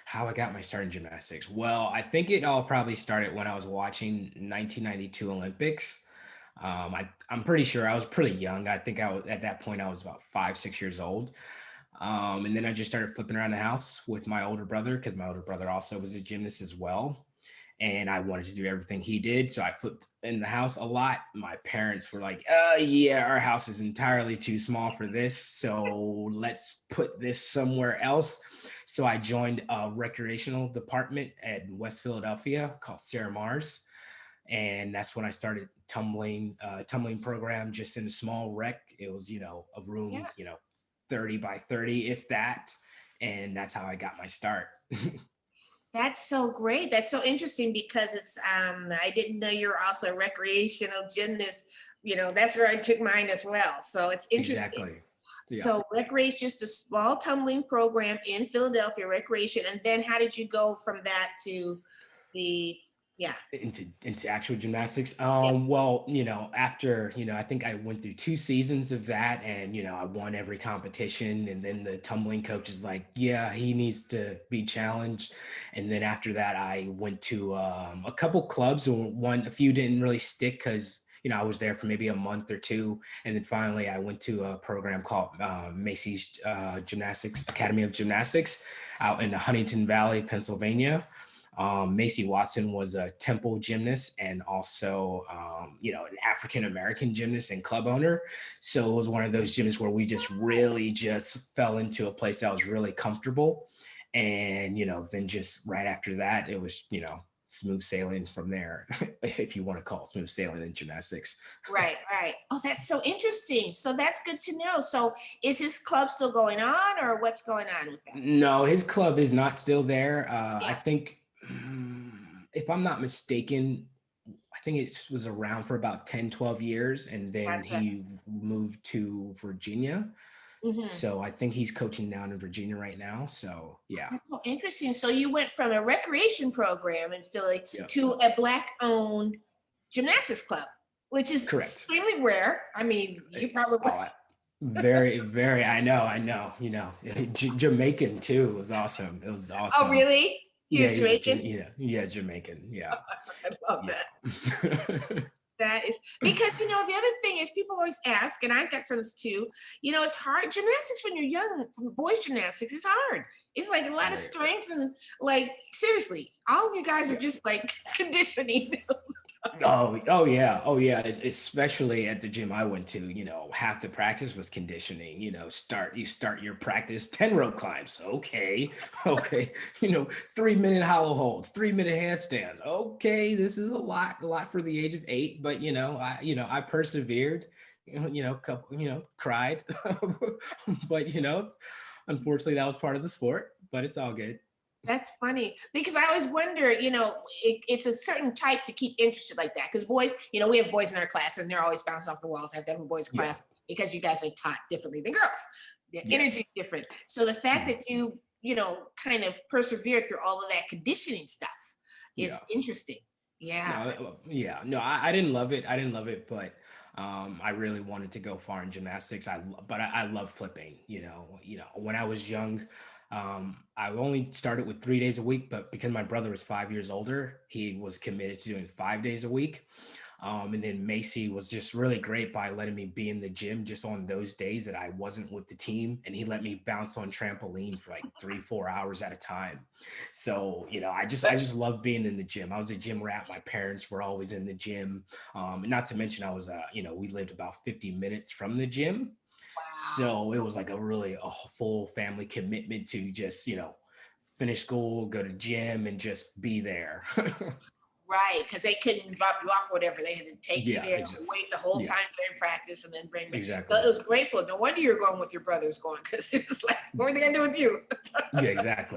How I got my start in gymnastics. Well, I think it all probably started when I was watching 1992 Olympics. I'm pretty sure I was pretty young. I think I was at that point I was about 5, 6 years old. And then I just started flipping around the house with my older brother because my older brother also was a gymnast as well. And I wanted to do everything he did. So I flipped in the house a lot. My parents were like, yeah, our house is entirely too small for this. So let's put this somewhere else. So I joined a recreational department at West Philadelphia called Sarah Mars. And that's when I started tumbling program just in a small rec. It was, a room, Yeah. 30 by 30, if that. And that's how I got my start. That's so great. That's so interesting because I didn't know you were also a recreational gymnast. That's where I took mine as well. So it's interesting. Exactly. Yeah. So recreation, just a small tumbling program in Philadelphia, recreation. And then how did you go from that to the, yeah. Into actual gymnastics. Yeah. Well, after, I think I went through 2 seasons of that, and I won every competition, and then the tumbling coach is like, yeah, he needs to be challenged. And then after that I went to a couple clubs, or a few didn't really stick because I was there for maybe a month or two. And then finally I went to a program called Macy's Gymnastics Academy of Gymnastics out in Huntington Valley, Pennsylvania. Macy Watson was a temple gymnast and also, an African-American gymnast and club owner. So it was one of those gyms where we just really just fell into a place that was really comfortable. And, then just right after that, it was, smooth sailing from there, if you want to call it smooth sailing in gymnastics. Right, right. Oh, that's so interesting. So that's good to know. So is this club still going on or what's going on with that? No, his club is not still there. I Yeah. think, if I'm not mistaken, I think it was around for about 10, 12 years, and then Gotcha. he moved to Virginia. Hmm. So I think he's coaching down in Virginia right now. So yeah. That's so interesting. So you went from a recreation program in Philly Yeah. to a black-owned gymnastics club, which is Correct. extremely rare. I mean, Eh, you probably. Oh, very, very, I know, Jamaican too was awesome. It was Oh, awesome. really? He Yeah, was he's Jamaican? yeah, Jamaican. Yeah. I love Yeah. that. That is because the other thing is people always ask, and I've got some too. It's hard gymnastics when you're young. Boys gymnastics is hard. It's like a lot of Very, strength and like seriously, all of you guys are yeah. just like conditioning. Oh yeah, oh yeah. Especially at the gym I went to, half the practice was conditioning. You start your practice 10 rope climbs. Okay, okay. 3 minute hollow holds, 3 minute handstands. Okay, this is a lot for the age of 8. But I persevered. Couple, cried, but unfortunately that was part of the sport. But it's all good. That's funny because I always wonder, it's a certain type to keep interested like that. Because boys, we have boys in our class and they're always bouncing off the walls. I've done boys Yeah. class because you guys are taught differently than girls. The energy Yes. is different. So the fact Mhm. that you, kind of persevered through all of that conditioning stuff is Yeah. interesting. Yeah. No, yeah, no, I didn't love it. I didn't love it, but I really wanted to go far in gymnastics. But I love flipping. When I was young, I only started with 3 days a week, but because my brother was 5 years older, he was committed to doing 5 days a week. And then Macy was just really great by letting me be in the gym just on those days that I wasn't with the team. And he let me bounce on trampoline for like 3, 4 hours at a time. So, I just love being in the gym. I was a gym rat. My parents were always in the gym. And not to mention I was, we lived about 50 minutes from the gym. Wow. So it was like a full family commitment to just, finish school, go to gym and just be there. Right. Because they couldn't drop you off or whatever. They had to take you Yeah, there, wait the whole yeah, time during practice, and then bring me. So it exactly. was grateful. No wonder you're going with your brothers going because it's just like, what are they going to do with you? Yeah, exactly.